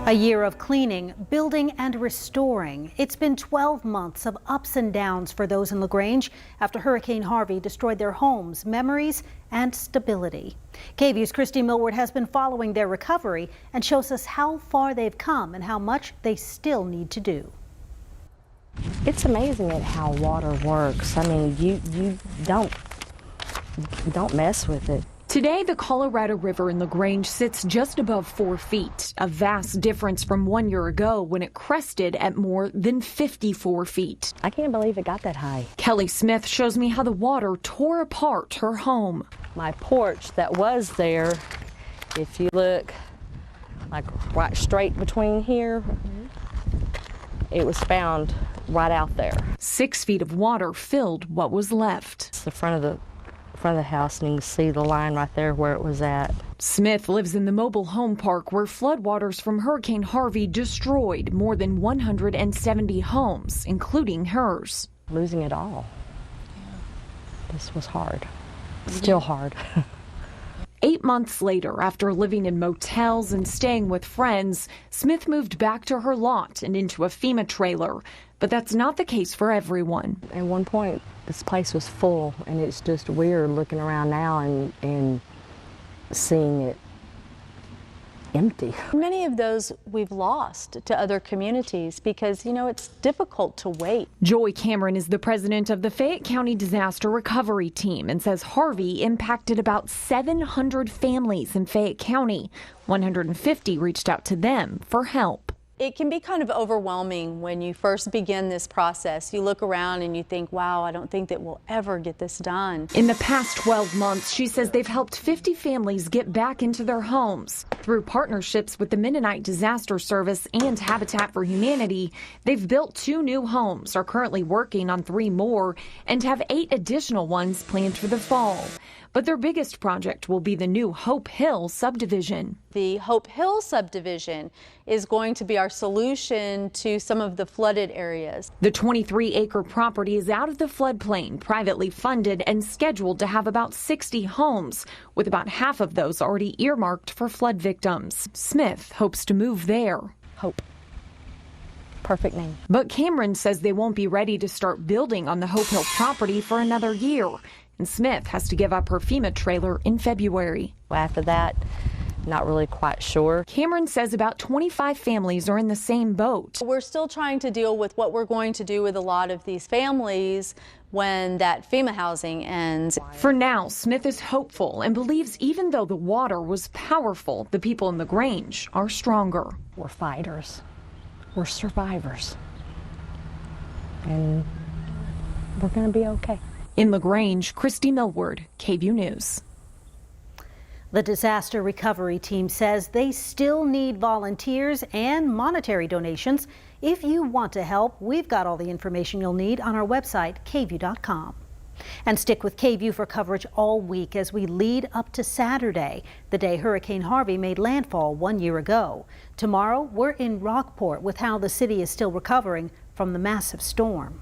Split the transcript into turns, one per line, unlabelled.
A year of cleaning, building, and restoring. It's been 12 months of ups and downs for those in Grange after Hurricane Harvey destroyed their homes, memories, and stability. KVUE's Christy Millweard has been following their recovery and shows us how far they've come and how much they still need to do.
It's amazing at how water works. I mean, you don't mess with it.
Today, the Colorado River in Grange sits just above 4 feet, a vast difference from 1 year ago when it crested at more than 54 feet.
I can't believe it got that high.
Kelly Smith shows me how the water tore apart her home.
My porch that was there, if you look like right straight between here, it was found right out there.
6 feet of water filled what was left.
It's the front of the house, and you can see the line right there where it was at.
Smith lives in the mobile home park where floodwaters from Hurricane Harvey destroyed more than 170 homes, including hers.
Losing it all. This was hard. Still hard.
8 months later, after living in motels and staying with friends, Smith moved back to her lot and into a FEMA trailer. But that's not the case for everyone.
At one point, this place was full, and it's just weird looking around now and seeing it empty.
Many of those we've lost to other communities because, you know, it's difficult to wait.
Joy Cameron is the president of the Fayette County Disaster Recovery Team and says Harvey impacted about 700 families in Fayette County. 150 reached out to them for help.
It can be kind of overwhelming when you first begin this process. You look around and you think, wow, I don't think that we'll ever get this done.
In the past 12 months, she says they've helped 50 families get back into their homes. Through partnerships with the Mennonite Disaster Service and Habitat for Humanity, they've built 2 new homes, are currently working on 3 more, and have 8 additional ones planned for the fall. But their biggest project will be the new Hope Hill subdivision.
The Hope Hill subdivision is going to be our solution to some of the flooded areas.
The 23-acre property is out of the floodplain, privately funded, and scheduled to have about 60 homes, with about half of those already earmarked for flood victims. Smith hopes to move there.
Hope. Perfect name.
But Cameron says they won't be ready to start building on the Hope Hill property for another year. And Smith has to give up her FEMA trailer in February.
After that, not really quite sure.
Cameron says about 25 families are in the same boat.
We're still trying to deal with what we're going to do with a lot of these families when that FEMA housing ends.
For now, Smith is hopeful and believes even though the water was powerful, the people in Grange are stronger.
We're fighters. We're survivors. And we're going to be okay.
In Grange, Christy Millweard, KVUE News.
The disaster recovery team says they still need volunteers and monetary donations. If you want to help, we've got all the information you'll need on our website, KVUE.com. And stick with KVUE for coverage all week as we lead up to Saturday, the day Hurricane Harvey made landfall 1 year ago. Tomorrow, we're in Rockport with how the city is still recovering from the massive storm.